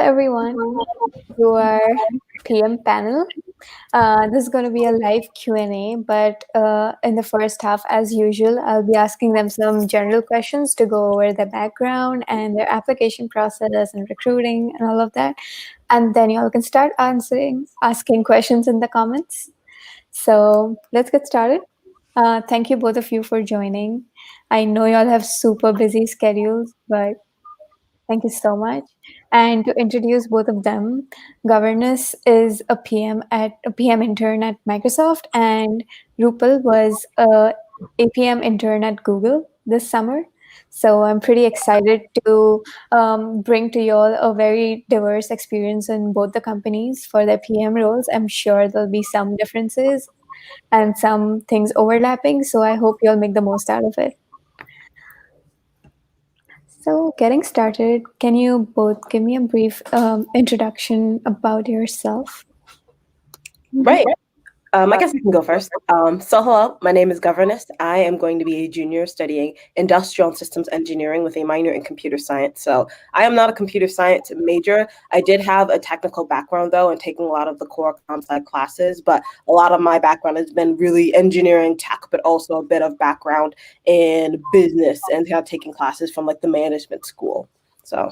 everyone to our PM panel. This is going to be a live Q&A, but in the first half, as usual, I'll be asking them some general questions to go over their background and their application process and recruiting and all of that. And then y'all can start asking questions in the comments. So let's get started. Thank you both of you for joining. I know y'all have super busy schedules, but thank you so much. And to introduce both of them, Governess is a PM intern at Microsoft, and Rupal was a APM intern at Google this summer. So I'm pretty excited to bring to you all a very diverse experience in both the companies for their PM roles. I'm sure there'll be some differences and some things overlapping. So I hope you'll make the most out of it. So, getting started, can you both give me a brief introduction about yourself? Right. I guess I can go first. So hello, my name is Governess. I am going to be a junior studying industrial and systems engineering with a minor in computer science. So I am not a computer science major. I did have a technical background though, and taking a lot of the core comp sci classes, but a lot of my background has been really engineering tech, but also a bit of background in business and taking classes from like the management school. So.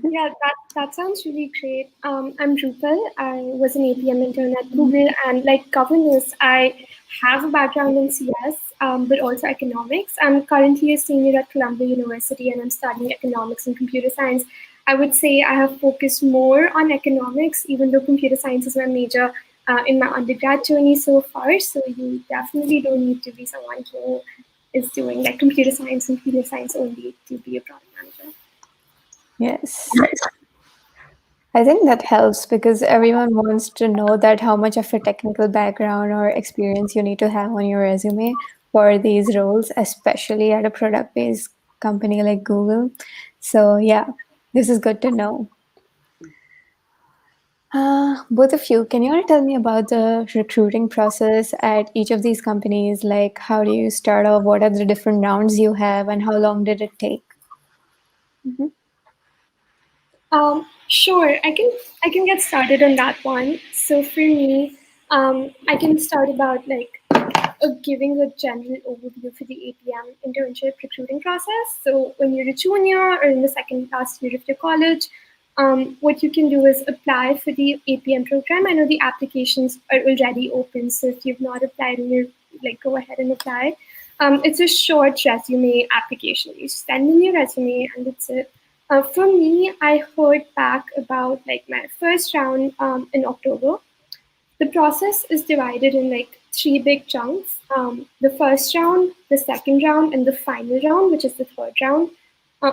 Yeah, that sounds really great. I'm Rupal. I was an APM intern at Google, and like Governess, I have a background in CS, but also economics. I'm currently a senior at Columbia University, and I'm studying economics and computer science. I would say I have focused more on economics, even though computer science is my major in my undergrad journey so far. So you definitely don't need to be someone who is doing like computer science and computer science only to be a product manager. Yes. I think that helps because everyone wants to know that how much of a technical background or experience you need to have on your resume for these roles, especially at a product-based company like Google. So yeah, this is good to know. Both of you, can you all tell me about the recruiting process at each of these companies? Like, how do you start off? What are the different rounds you have, and how long did it take? Sure, I can get started on that one. So for me, I can start about like giving a general overview for the APM internship recruiting process. So when you're a junior or in the second last year of your college, what you can do is apply for the APM program. I know the applications are already open, so if you've not applied, go ahead and apply. It's a short resume application. You send in your resume, and it's it. For me, I heard back about like my first round in October. The process is divided in like 3 big chunks. The first round, the second round, and the final round, which is the third round.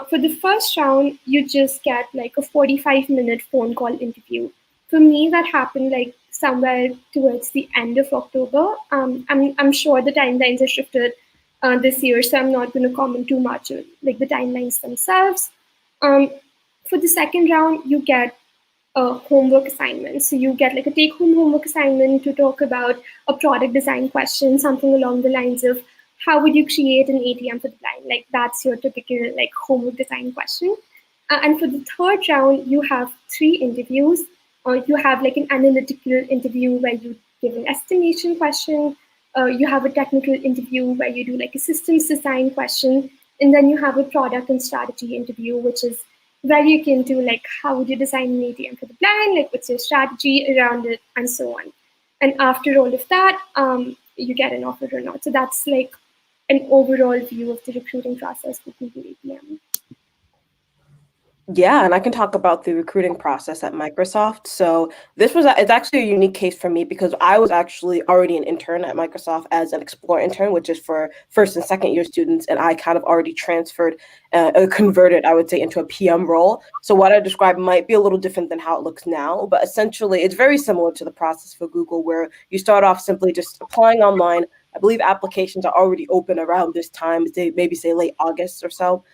For the first round, you just get like a 45-minute phone call interview. For me, that happened like somewhere towards the end of October. I'm sure the timelines are shifted this year, so I'm not going to comment too much on like the timelines themselves. For the second round, you get a homework assignment. So you get like a take-home homework assignment to talk about a product design question, something along the lines of how would you create an ATM for the blind? Like that's your typical like homework design question. And for the third round, you have 3 interviews. You have like an analytical interview where you give an estimation question. You have a technical interview where you do like a systems design question. And then you have a product and strategy interview, which is very akin to like how would you design an ATM for the blind, like what's your strategy around it, and so on. And after all of that, you get an offer or not. So that's like an overall view of the recruiting process with Google APM. Yeah, and I can talk about the recruiting process at Microsoft. So it's actually a unique case for me because I was actually already an intern at Microsoft as an Explore intern, which is for first and second year students. And I kind of already converted, I would say, into a PM role. So what I described might be a little different than how it looks now, but essentially it's very similar to the process for Google where you start off simply just applying online. I believe applications are already open around this time, maybe say late August or so.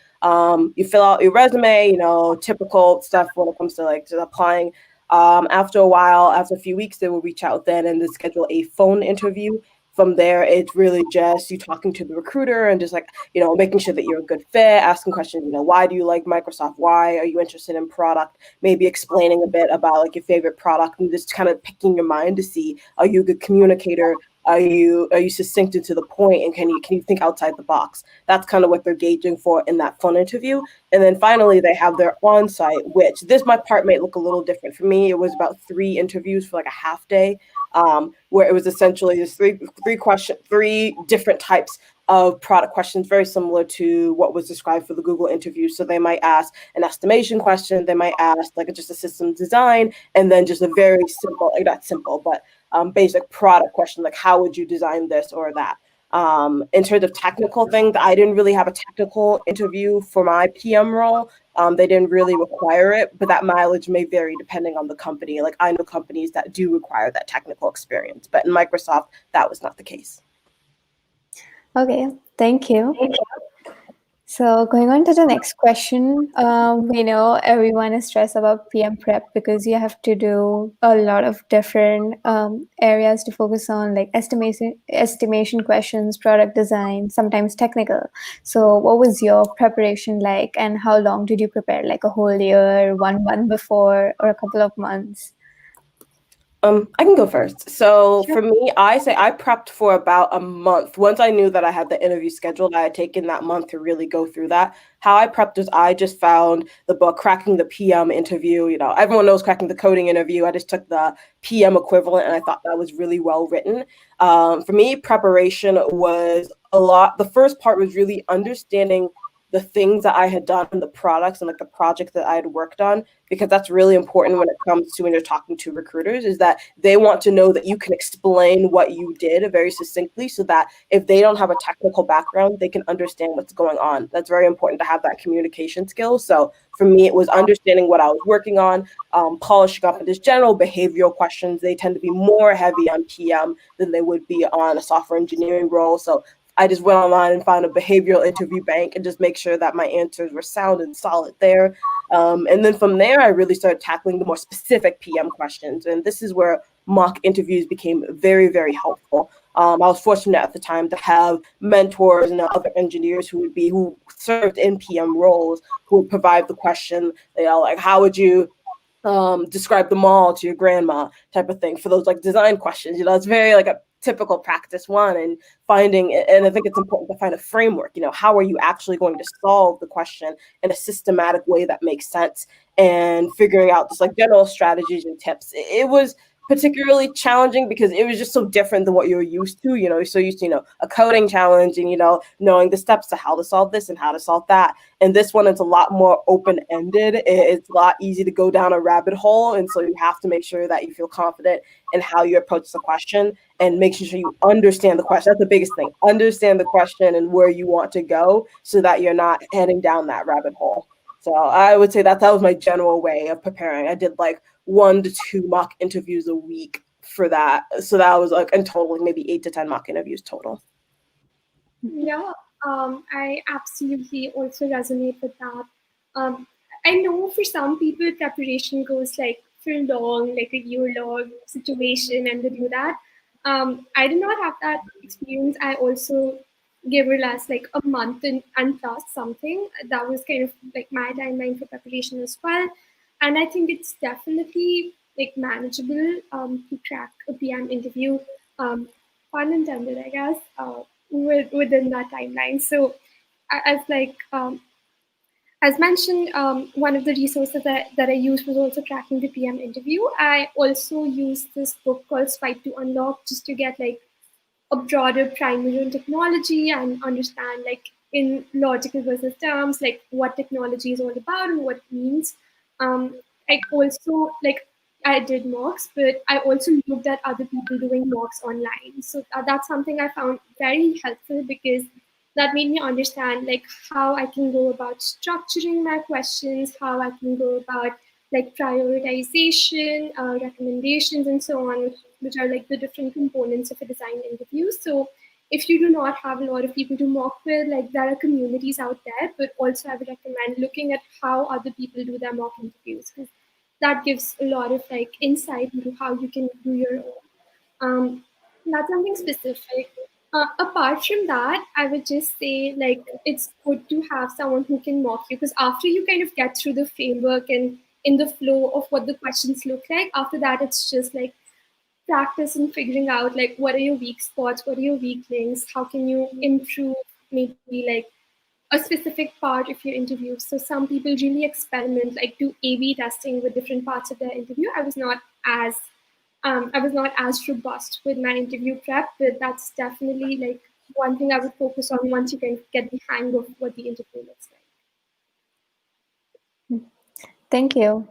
You fill out your resume, typical stuff when it comes to like to applying. After a while, after a few weeks, they will reach out then and schedule a phone interview. from there, it's really just you talking to the recruiter and just like, making sure that you're a good fit, asking questions, why do you like Microsoft? Why are you interested in product? Maybe explaining a bit about like your favorite product and just kind of picking your mind to see, are you a good communicator? Are you succinct and to the point, and can you think outside the box? That's kind of what they're gauging for in that phone interview. And then finally, they have their on-site, which my part may look a little different. For me, it was about 3 interviews for like a half day, where it was essentially just three different types of product questions, very similar to what was described for the Google interview. So they might ask an estimation question, they might ask like just a system design, and then just a very simple, like not simple, but basic product question, like how would you design this or that. In terms of technical things, I didn't really have a technical interview for my PM role. They didn't really require it, but that mileage may vary depending on the company. Like I know companies that do require that technical experience, but in Microsoft, that was not the case. Okay, thank you. So going on to the next question, we know everyone is stressed about PM prep because you have to do a lot of different areas to focus on, like estimation questions, product design, sometimes technical. So what was your preparation like, and how long did you prepare? Like a whole year, 1 month before, or a couple of months? I can go first. So Sure. for me, I say I prepped for about a month. Once I knew that I had the interview scheduled, I had taken that month to really go through that. How I prepped is I just found the book, Cracking the PM Interview. Everyone knows Cracking the Coding Interview. I just took the PM equivalent, and I thought that was really well written. For me, preparation was a lot. The first part was really understanding the things that I had done and the products and like the projects that I had worked on, because that's really important when it comes to when you're talking to recruiters, is that they want to know that you can explain what you did very succinctly, so that if they don't have a technical background, they can understand what's going on. That's very important to have that communication skill. So for me, it was understanding what I was working on, polishing up in just general behavioral questions. They tend to be more heavy on PM than they would be on a software engineering role. So I just went online and found a behavioral interview bank and just make sure that my answers were sound and solid there. And then from there, I really started tackling the more specific PM questions. And this is where mock interviews became very, very helpful. I was fortunate at the time to have mentors and other engineers who served in PM roles, who would provide the question, like how would you describe the mall to your grandma, type of thing, for those like design questions. It's very like a typical practice one, and I think it's important to find a framework. How are you actually going to solve the question in a systematic way that makes sense, and figuring out just like general strategies and tips. It was particularly challenging because it was just so different than what you're used to. You're so used to, a coding challenge and, knowing the steps to how to solve this and how to solve that. And this one, it's a lot more open-ended. It's a lot easy to go down a rabbit hole. And so you have to make sure that you feel confident in how you approach the question and making sure you understand the question. That's the biggest thing. Understand the question and where you want to go so that you're not heading down that rabbit hole. So I would say that was my general way of preparing. I did like 1 to 2 mock interviews a week for that. So that was like in total, maybe 8 to 10 mock interviews total. Yeah, I absolutely also resonate with that. I know for some people, preparation goes like for long, like a year-long situation, and they do that. I did not have that experience. I also gave or less like a month and plus something. That was kind of like my timeline for preparation as well. And I think it's definitely like manageable to crack a PM interview. Pun intended, I guess. Within that timeline. So, as like as mentioned, one of the resources that I used was also tracking the PM interview. I also used this book called Swipe to Unlock just to get like a broader primer on technology and understand like in logical business terms like what technology is all about and what it means. I also like I did mocks, but I also looked at other people doing mocks online. So that's something I found very helpful because that made me understand like how I can go about structuring my questions, how I can go about like prioritization, recommendations, and so on, which are like the different components of a design interview. So if you do not have a lot of people to mock with, like there are communities out there, but also I would recommend looking at how other people do their mock interviews because that gives a lot of like insight into how you can do your own. That's something specific. Apart from that, I would just say like it's good to have someone who can mock you, because after you kind of get through the framework and in the flow of what the questions look like, after that it's just like practice and figuring out like what are your weak spots, what are your weak links, how can you improve maybe like a specific part of your interview. So some people really experiment, like do A/B testing with different parts of their interview. As I was not as robust with my interview prep, but that's definitely like one thing I would focus on once you can get the hang of what the interview looks like. Thank you.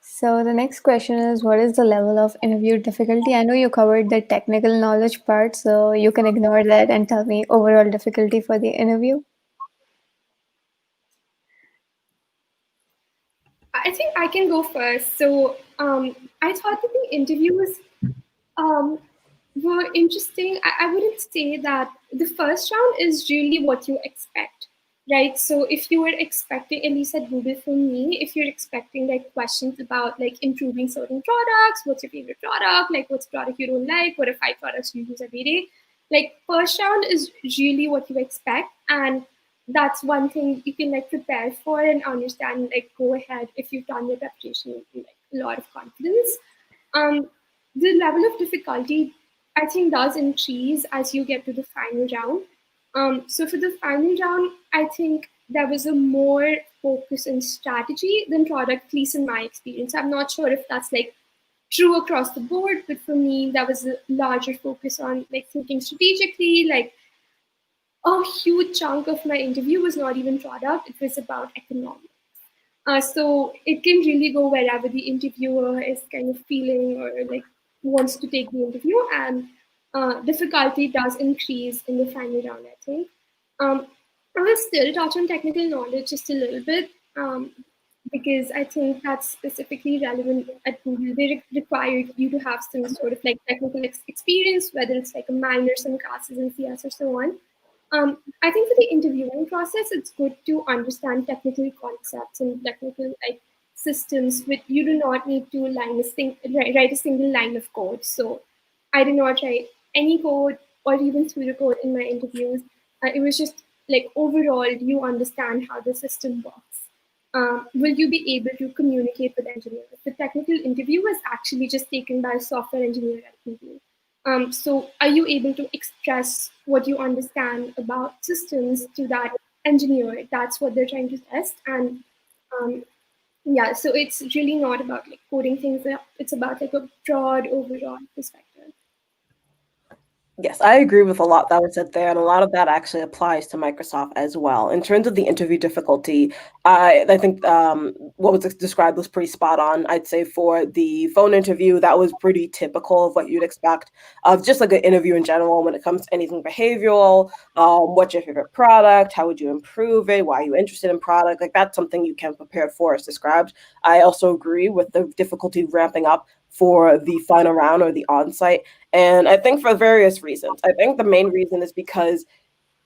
So the next question is, what is the level of interview difficulty? I know you covered the technical knowledge part, so you can ignore that and tell me overall difficulty for the interview. I think I can go first. So I thought that the interviews um, were interesting. I wouldn't say that the first round is really what you expect, right? So if you were expecting, at least at Google for me, if you're expecting like questions about like improving certain products, what's your favorite product, like what's product you don't like, what are 5 products you use every day, like first round is really what you expect, and that's one thing you can like prepare for and understand. Like go ahead if you've done your preparation with like a lot of confidence. Um, the level of difficulty I think does increase as you get to the final round. So for the final round, I think there was a more focus on strategy than product, at least in my experience. I'm not sure if that's like true across the board, but for me, there was a larger focus on like thinking strategically. Like a huge chunk of my interview was not even product; it was about economics. So it can really go wherever the interviewer is kind of feeling or like wants to take the interview, and difficulty does increase in the final round, I think. I will still touch on technical knowledge just a little bit, because I think that's specifically relevant at Google. They required you to have some sort of like technical experience, whether it's like a minor, some classes in CS or so on. I think for the interviewing process, it's good to understand technical concepts and technical like systems. With you do not need to write a single line of code. So I did not write any code or even pseudocode in my interviews. It was just like overall, do you understand how the system works? Will you be able to communicate with engineers? The technical interview was actually just taken by a software engineer at Google. So are you able to express what you understand about systems to that engineer? That's what they're trying to test. And um, yeah, so it's really not about like coding things up. It's about like a broad overall perspective. Yes, I agree with a lot that was said there, and a lot of that actually applies to Microsoft as well. In terms of the interview difficulty, I think what was described was pretty spot on. I'd say for the phone interview, that was pretty typical of what you'd expect of just like an interview in general when it comes to anything behavioral. What's your favorite product? How would you improve it? Why are you interested in product? Like that's something you can prepare for as described. I also agree with the difficulty ramping up for the final round or the on-site. And I think for various reasons. I think the main reason is because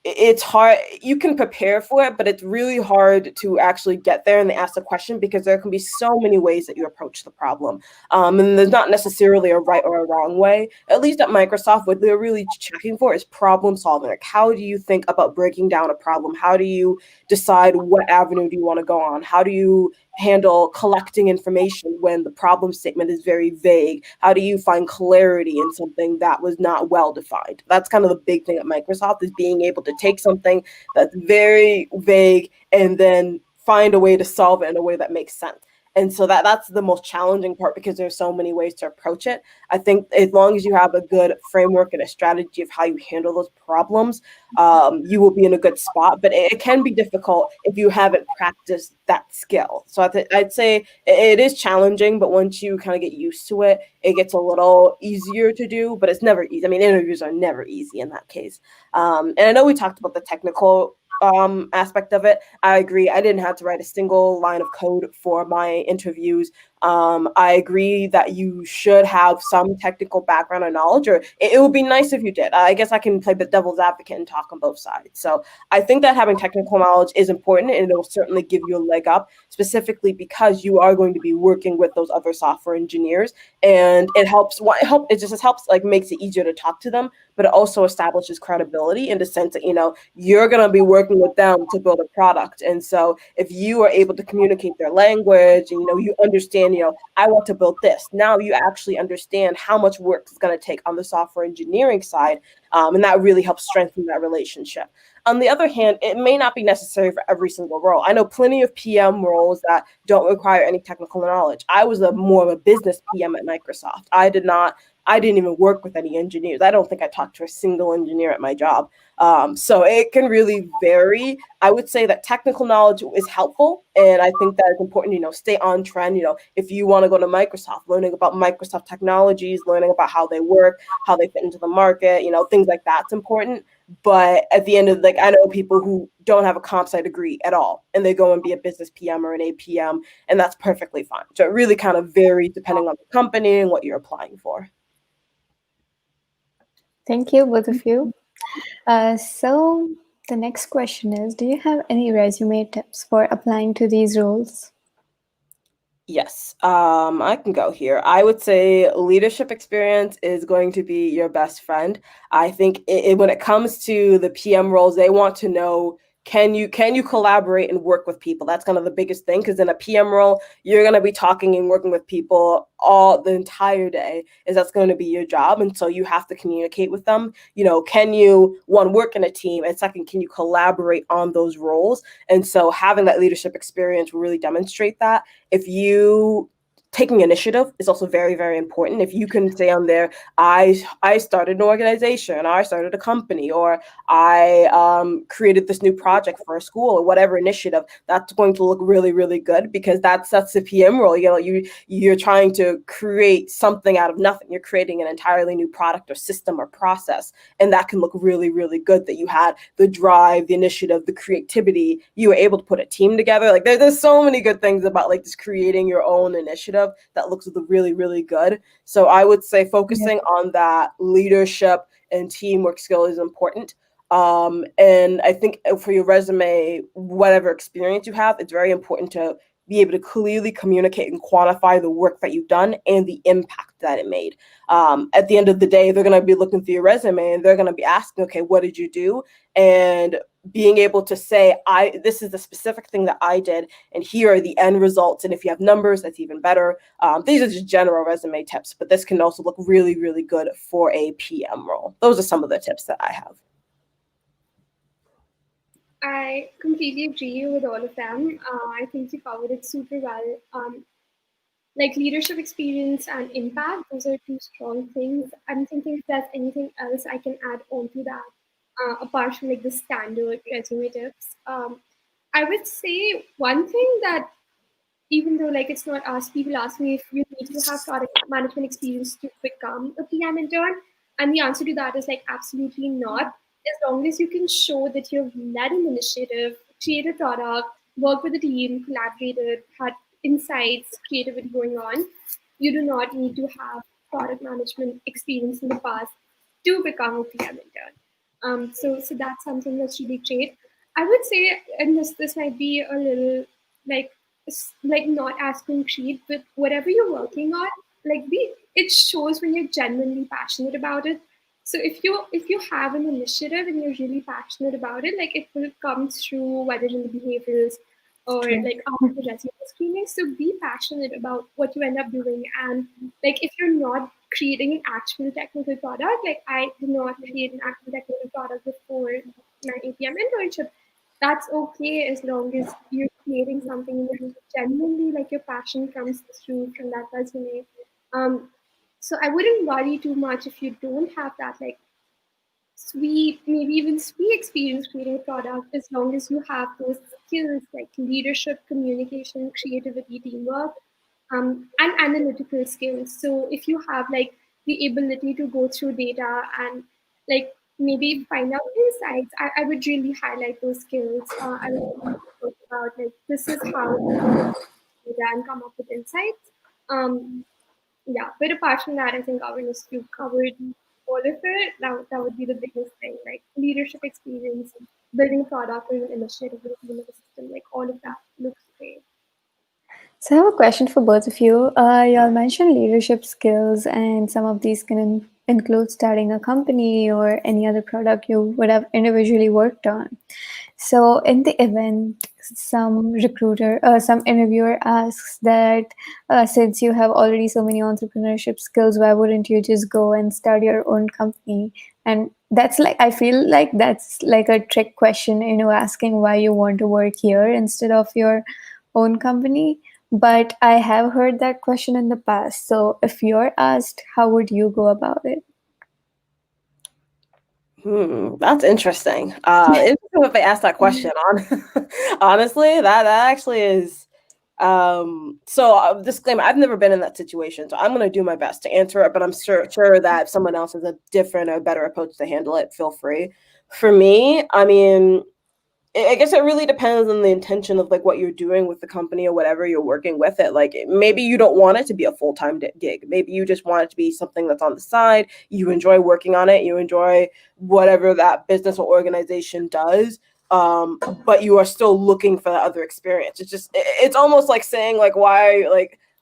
it's hard. You can prepare for it, but it's really hard to actually get there and they ask the question because there can be so many ways that you approach the problem. And there's not necessarily a right or a wrong way. At least at Microsoft, what they're really checking for is problem solving. Like, how do you think about breaking down a problem? How do you decide what avenue do you want to go on? How do you handle collecting information when the problem statement is very vague? How do you find clarity in something that was not well defined? That's kind of the big thing at Microsoft is being able to take something that's very vague and then find a way to solve it in a way that makes sense. And so that's the most challenging part because there's so many ways to approach it. I think as long as you have a good framework and a strategy of how you handle those problems, you will be in a good spot. But it can be difficult if you haven't practiced that skill. So I'd say it is challenging, but once you kind of get used to it, it gets a little easier to do. But it's never easy. I mean, interviews are never easy in that case. And I know we talked about the technical aspect of it. I agree. I didn't have to write a single line of code for my interviews. I agree that you should have some technical background or knowledge, or it would be nice if you did. I guess I can play the devil's advocate and talk on both sides. So I think that having technical knowledge is important, and it will certainly give you a leg up, specifically because you are going to be working with those other software engineers, and it helps. It just helps, like, makes it easier to talk to them, but it also establishes credibility in the sense that, you're going to be working with them to build a product. And so if you are able to communicate their language, and you understand, I want to build this, now you actually understand how much work it's going to take on the software engineering side, and that really helps strengthen that relationship. On the other hand, it may not be necessary for every single role. I know plenty of PM roles that don't require any technical knowledge. I was more of a business PM at Microsoft. I didn't even work with any engineers. I don't think I talked to a single engineer at my job. So it can really vary. I would say that technical knowledge is helpful, and I think that it's important, stay on trend. If you want to go to Microsoft, learning about Microsoft technologies, learning about how they work, how they fit into the market, things like that's important. But at the end of, like, I know people who don't have a comp sci degree at all, and they go and be a business PM or an APM, and that's perfectly fine. So it really kind of varies depending on the company and what you're applying for. Thank you, both of you. So the next question is, do you have any resume tips for applying to these roles? Yes, I can go here. I would say leadership experience is going to be your best friend. I think when it comes to the PM roles, they want to know, can you collaborate and work with people? That's kind of the biggest thing, because in a PM role, you're going to be talking and working with people all the entire day, is that's going to be your job. And so you have to communicate with them. Can you, one, work in a team, and second, can you collaborate on those roles? And so having that leadership experience will really demonstrate that. If you taking initiative is also very, very important. If you can say on there, I started an organization, I started a company, or I created this new project for a school, or whatever initiative, that's going to look really, really good, because that's the PM role. You're trying to create something out of nothing. You're creating an entirely new product or system or process, and that can look really, really good, that you had the drive, the initiative, the creativity. You were able to put a team together. Like, there's so many good things about, like, just creating your own initiative that looks really, really good. So I would say focusing on that leadership and teamwork skill is important. And I think for your resume, whatever experience you have, it's very important to be able to clearly communicate and quantify the work that you've done and the impact that it made. At the end of the day, they're going to be looking through your resume, and they're going to be asking, okay, what did you do? And being able to say, this is the specific thing that I did, and here are the end results. And if you have numbers, that's even better. These are just general resume tips, but this can also look really, really good for a PM role. Those are some of the tips that I have. I completely agree with all of them. I think you covered it super well. Like leadership experience and impact, those are two strong things. I'm thinking if there's anything else I can add on to that, apart from like the standard resume tips. I would say one thing that, even though like it's not asked, people ask me if you need to have product management experience to become a PM intern, and the answer to that is like absolutely not. As long as you can show that you've led an initiative, created a product, worked with a team, collaborated, had insights, creativity going on, you do not need to have product management experience in the past to become a PM intern. So that's something that's really great. I would say, and this might be a little like like not as concrete, but whatever you're working on, like it shows when you're genuinely passionate about it. So if you have an initiative and you're really passionate about it, like it will come through whether in the behaviors or like after the resume screening. So be passionate about what you end up doing. And like if you're not creating an actual technical product, like I did not create an actual technical product before my APM internship, that's okay as long as you're creating something that genuinely like your passion comes through from that resume. Um, so I wouldn't worry too much if you don't have that like sweet, maybe even sweet experience creating a product, as long as you have those skills like leadership, communication, creativity, teamwork, and analytical skills. So if you have like the ability to go through data and like maybe find out insights, I would really highlight those skills. I would talk about like this is how you data and come up with insights. Yeah, but apart from that, I think governance, you covered all of it. That would be the biggest thing, like leadership experience, building a product or an initiative with a team of a system, like all of that looks great. So I have a question for both of you. Y'all mentioned leadership skills, and some of these can include starting a company or any other product you would have individually worked on. So in the event, some interviewer asks that since you have already so many entrepreneurship skills, why wouldn't you just go and start your own company? And that's like, I feel like that's like a trick question, asking why you want to work here instead of your own company. But I have heard that question in the past. So if you're asked, how would you go about it? That's interesting. Interesting if they ask that question. Honestly, that actually is. Disclaimer: I've never been in that situation, so I'm going to do my best to answer it. But I'm sure that if someone else has a different or better approach to handle it, feel free. For me, I mean, I guess it really depends on the intention of like what you're doing with the company or whatever you're working with it. Like maybe you don't want it to be a full-time gig. Maybe you just want it to be something that's on the side. You enjoy working on it. You enjoy whatever that business or organization does. But you are still looking for that other experience. It's almost like saying like why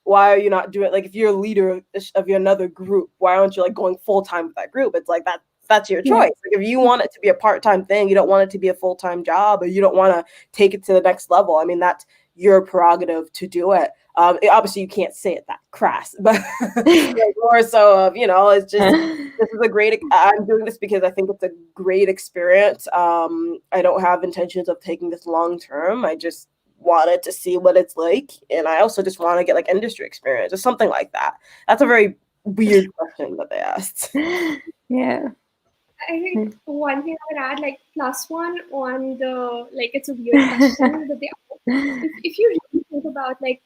are you not doing, like, if you're a leader of your another group, why aren't you like going full-time with that group? It's like that's your choice. Like if you want it to be a part-time thing, you don't want it to be a full-time job, or you don't want to take it to the next level, I mean, that's your prerogative to do it. Obviously you can't say it that crass, but more so of, it's just, this is a great, I'm doing this because I think it's a great experience. I don't have intentions of taking this long term. I just wanted to see what it's like, and I also just want to get like industry experience or something like that. That's a very weird question that they asked. Yeah. I think one thing I would add, like +1 on the, like, it's a weird question that they ask. If you really think about like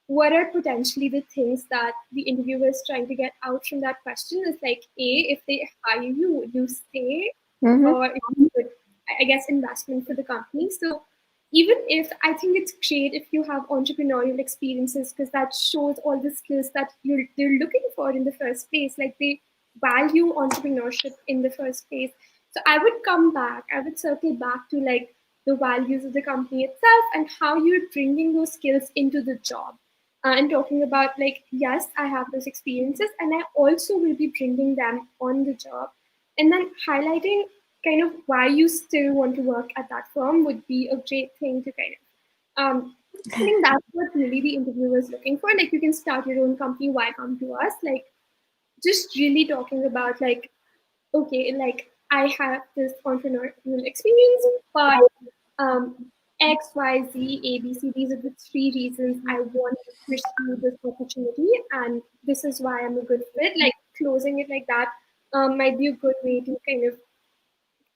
what are potentially the things that the interviewer is trying to get out from that question, is like, if they hire you, would you stay, Mm-hmm. or if you could, I guess, investment for the company. So even if, I think it's great if you have entrepreneurial experiences, because that shows all the skills that they're looking for in the first place. Like they value entrepreneurship in the first place. So I would circle back to like the values of the company itself and how you're bringing those skills into the job. And talking about like, yes, I have those experiences and I also will be bringing them on the job. And then highlighting kind of why you still want to work at that firm would be a great thing to kind of, I think that's what really the interviewer is looking for. Like you can start your own company, why come to us? Like just really talking about like, okay, like I have this entrepreneurial experience, but X, Y, Z, A, B, C, these are the three reasons I want to pursue this opportunity, and this is why I'm a good fit. Like closing it like that might be a good way to kind of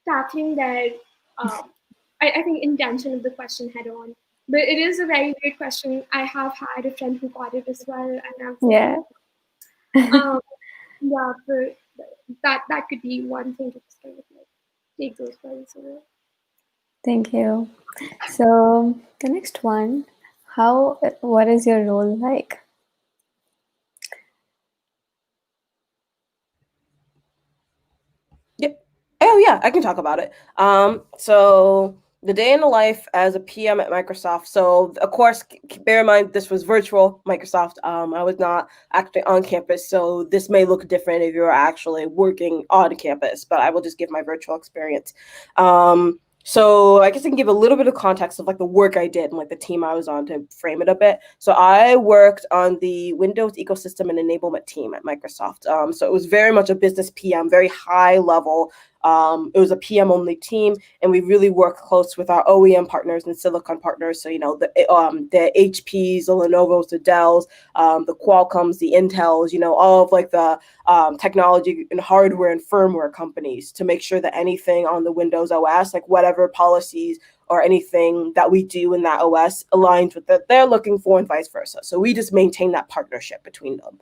tackling their, I think, intention of the question head on. But it is a very great question. I have had a friend who got it as well, and I was Yeah. like, yeah, but that could be one thing to just kind of like take those points away. Thank you. So the next one, what is your role like? Yep. Oh yeah, I can talk about it. So the day in the life as a PM at Microsoft. So of course, bear in mind this was virtual Microsoft. I was not actually on campus, so this may look different if you're actually working on campus. But I will just give my virtual experience. So I guess I can give a little bit of context of like the work I did and like the team I was on to frame it a bit. So I worked on the Windows ecosystem and enablement team at Microsoft. So it was very much a business PM, very high level. It was a PM only team, and we really worked close with our OEM partners and silicon partners. So the HPs, the Lenovo's, the Dells, the Qualcomms, the Intels, all of like the technology and hardware and firmware companies, to make sure that anything on the Windows OS, like whatever policies or anything that we do in that OS aligns with what they're looking for, and vice versa. So we just maintain that partnership between them.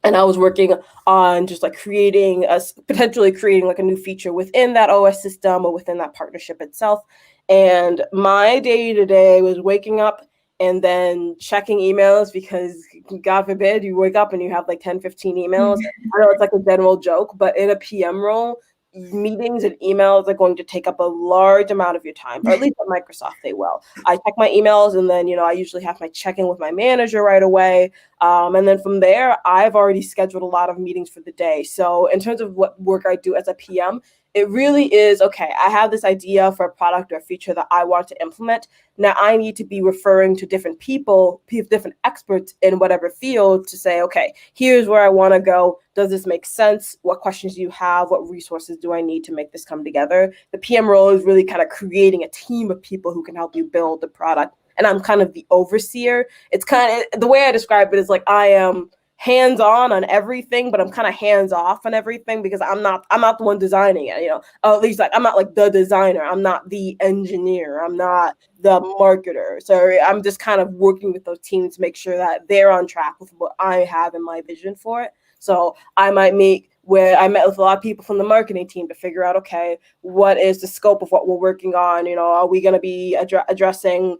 And I was working on just like potentially creating like a new feature within that OS system or within that partnership itself. And my day to day was waking up and then checking emails because God forbid you wake up and you have like 10, 15 emails. I know it's like a general joke, but in a PM role, meetings and emails are going to take up a large amount of your time, or at least at Microsoft they will. I check my emails, and then I usually have my check-in with my manager right away, and then from there I've already scheduled a lot of meetings for the day. So in terms of what work I do as a PM, it really is, okay, I have this idea for a product or a feature that I want to implement. Now I need to be referring to different people, different experts in whatever field to say, okay, here's where I want to go. Does this make sense? What questions do you have? What resources do I need to make this come together? The PM role is really kind of creating a team of people who can help you build the product. And I'm kind of the overseer. It's kind of, the way I describe it is like I am hands-on everything, but I'm kind of hands-off on everything because I'm not the one designing it, at least like I'm not like the designer, I'm not the engineer, I'm not the marketer. So I'm just kind of working with those teams to make sure that they're on track with what I have in my vision for it. So I might met with a lot of people from the marketing team to figure out, okay, what is the scope of what we're working on? Are we going to be addressing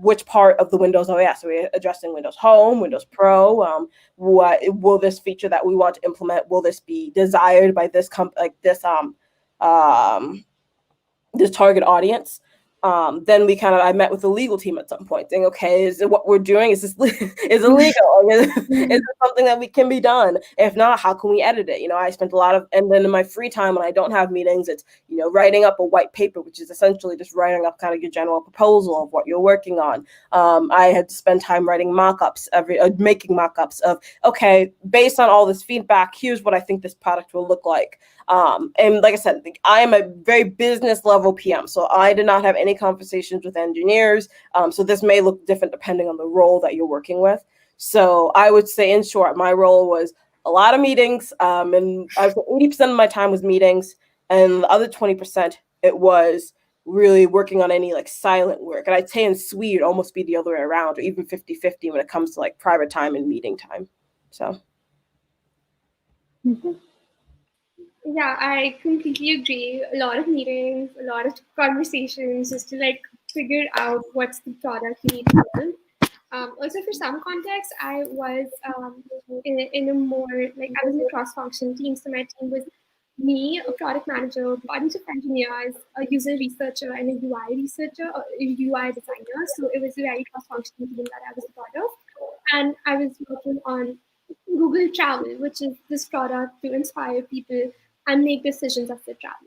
which part of the Windows OS? Are we addressing Windows Home, Windows Pro? What will this feature that we want to implement? Will this be desired by this this target audience? Then I met with the legal team at some point, saying, okay, is it what we're doing? Is this is illegal? Is it something that can be done? If not, how can we edit it? I spent a lot of, and then in my free time when I don't have meetings, it's writing up a white paper, which is essentially just writing up kind of your general proposal of what you're working on. I had to spend time writing mock-ups, making mock-ups of, okay, based on all this feedback, here's what I think this product will look like. And like I said, I am a very business level PM, so I did not have any conversations with engineers. So this may look different depending on the role that you're working with. So I would say, in short, my role was a lot of meetings, and I was 80% of my time was meetings, and the other 20% it was really working on any like silent work. And I'd say in SWE it'd almost be the other way around, or even 50-50 when it comes to like private time and meeting time. So. Mm-hmm. Yeah, I completely agree. A lot of meetings, a lot of conversations just to like figure out what's the product you need to build. Also, for some context, I was in a more like I was in a cross-function team. So my team was me, a product manager, a bunch of engineers, a user researcher, and a UI researcher, a UI designer. So it was a very cross-functional team that I was a part of, and I was working on Google Travel, which is this product to inspire people and make decisions as they travel.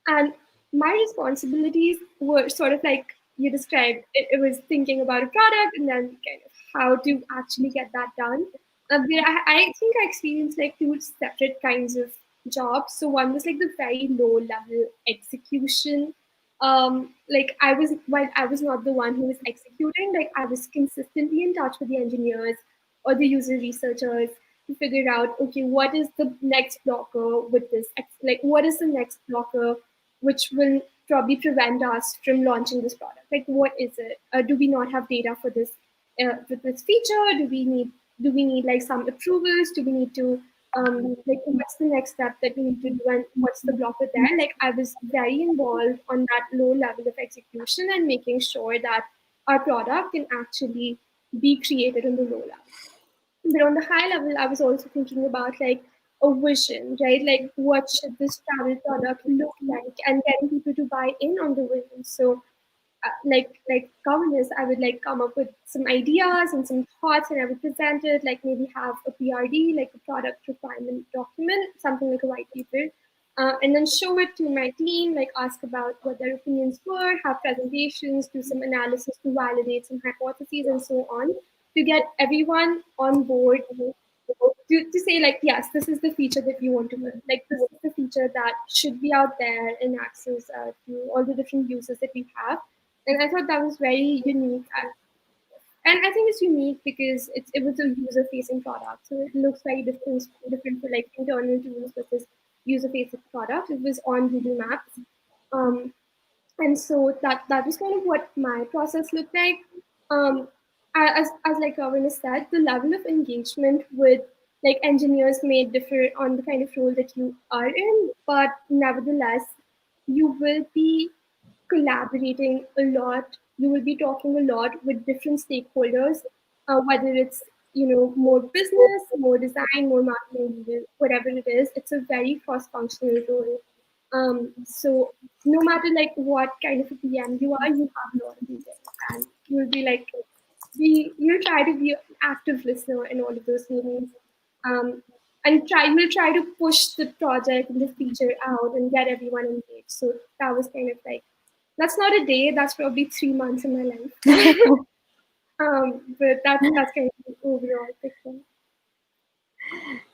And my responsibilities were sort of like you described. It was thinking about a product and then kind of how to actually get that done. I think I experienced like two separate kinds of jobs. So one was like the very low level execution. Like while I was not the one who was executing, like I was consistently in touch with the engineers or the user researchers to figure out, okay, what is the next blocker with this? Like, what is the next blocker which will probably prevent us from launching this product? Like, what is it? Do we not have data for this feature? Do we need like some approvals? Do we need to like what's the next step that we need to do and what's the blocker there? Like I was very involved on that low level of execution and making sure that our product can actually be created on the low level. But on the high level, I was also thinking about like a vision, right? Like what should this travel product look like and getting people to buy in on the vision. So like governess, I would like come up with some ideas and some thoughts and I would present it, like maybe have a PRD, like a product requirement document, something like a white paper. And then show it to my team, like ask about what their opinions were, have presentations, do some analysis to validate some hypotheses and so on, to get everyone on board to say like, yes, this is the feature that we want to build. Like this is the feature that should be out there in access to all the different users that we have. And I thought that was very unique. And I think it's unique because it was a user-facing product. So it looks very different for like internal tools versus user-facing product. It was on Google Maps. Um, and so that was kind of what my process looked like. Um, as like Governess said, the level of engagement with like engineers may differ on the kind of role that you are in, but nevertheless, you will be collaborating a lot you will be talking a lot with different stakeholders, whether it's more business, more design, more marketing, whatever it is. It's a very cross-functional role. So no matter like what kind of a PM you are, you have a lot of meetings, and you'll be like, you'll try to be an active listener in all of those meetings, um, and we'll try to push the project and the feature out and get everyone engaged. So that was kind of like, that's not a day, that's probably 3 months in my life. But that's kind of the overall picture.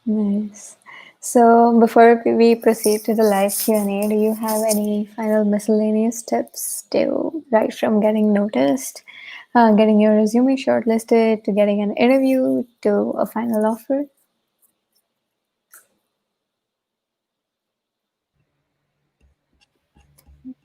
Nice. So before we proceed to the live Q&A, do you have any final miscellaneous tips to right from getting noticed, getting your resume shortlisted, to getting an interview, to a final offer?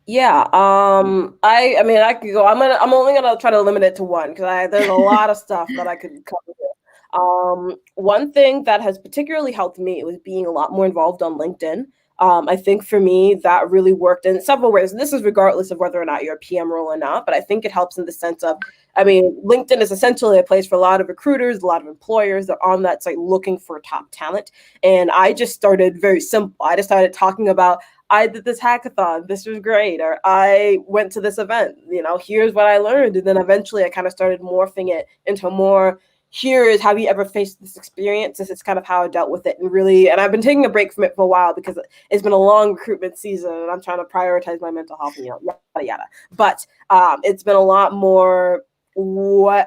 Yeah, I mean I could go. I'm only gonna try to limit it to one because there's a lot of stuff that I could cover here. One thing that has particularly helped me was being a lot more involved on LinkedIn. I think for me that really worked in several ways. And this is regardless of whether or not you're a PM role or not, but I think it helps in the sense of, I mean, LinkedIn is essentially a place for a lot of recruiters, a lot of employers. They're on that site looking for top talent. And I just started very simple. I just started talking about, I did this hackathon, this was great, or I went to this event, here's what I learned. And then eventually I kind of started morphing it into more, here is, have you ever faced this experience? This is kind of how I dealt with it. And I've been taking a break from it for a while because it's been a long recruitment season and I'm trying to prioritize my mental health and yada, yada. But it's been a lot more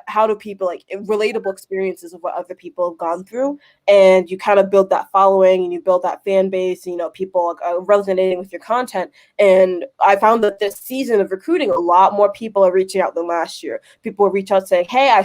how do people, like, relatable experiences of what other people have gone through, and you kind of build that following and you build that fan base, people resonating with your content. And I found that this season of recruiting, a lot more people are reaching out than last year. People will reach out saying, hey,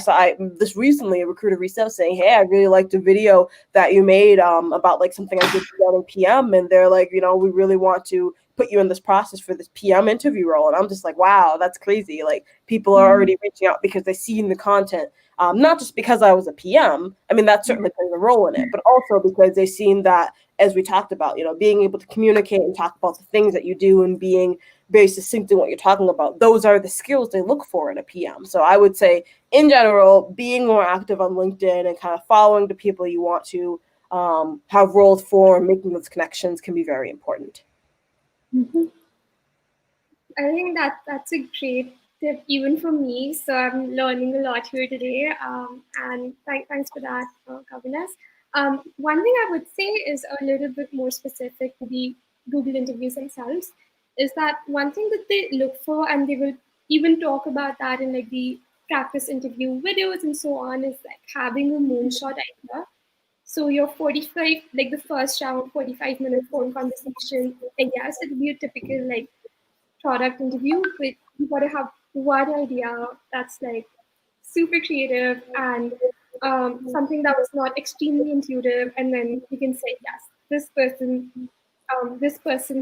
this recently, a recruiter reached out saying, hey, I really liked the video that you made about like something I did in PM, and they're like, we really want to put you in this process for this PM interview role. And I'm just like, wow, that's crazy. Like, people are already reaching out because they see in the content, not just because I was a PM. I mean, that certainly plays a role in it, but also because they've seen that, as we talked about, being able to communicate and talk about the things that you do and being very succinct in what you're talking about. Those are the skills they look for in a PM. So I would say, in general, being more active on LinkedIn and kind of following the people you want to have roles for and making those connections can be very important. Mm-hmm. I think that's a great tip even for me. So I'm learning a lot here today. And thanks for that, Governess. One thing I would say is a little bit more specific to the Google interviews themselves, is that one thing that they look for, and they will even talk about that in like the practice interview videos and so on, is like having a moonshot idea. So your 45, like the first round, 45-minute phone conversation, I guess it would be a typical like product interview, but you gotta have one idea that's like super creative and something that was not extremely intuitive, and then you can say, yes, this person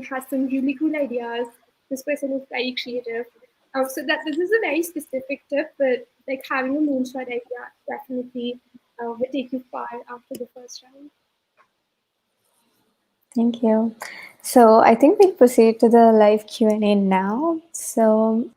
has some really cool ideas. This person is very creative. So that this is a very specific tip, but like having a moonshot idea definitely will take you far after the first round. Thank you. So I think we'll proceed to the live Q&A now. So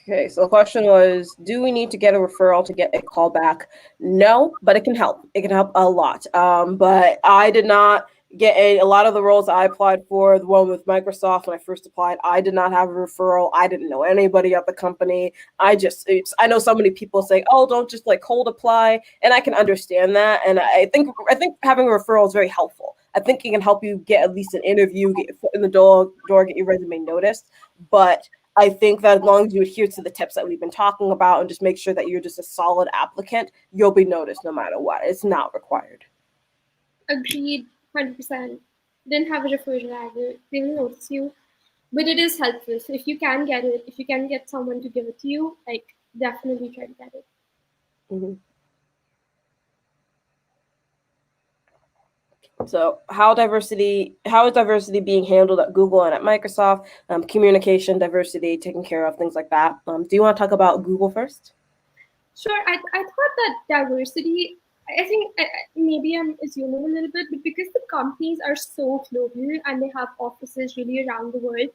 okay, so the question was, do we need to get a referral to get a call back? No, but it can help. It can help a lot. But I did not get a lot of the roles I applied for, the one with Microsoft when I first applied, I did not have a referral. I didn't know anybody at the company. I know so many people say, oh, don't just like cold apply. And I can understand that. And I think having a referral is very helpful. I think it can help you get at least an interview, get your foot in the door, get your resume noticed. But I think that as long as you adhere to the tips that we've been talking about and just make sure that you're just a solid applicant, you'll be noticed no matter what. It's not required. Agreed, 100%. Didn't have a referral either. They will notice you, but it is helpful. So if you can get it, if you can get someone to give it to you, like definitely try to get it. Mm-hmm. So how is diversity being handled at Google and at Microsoft? Communication, diversity, taken care of, things like that. Do you want to talk about Google first? Sure. I thought that diversity I think maybe I'm assuming a little bit, but because the companies are so global and they have offices really around the world,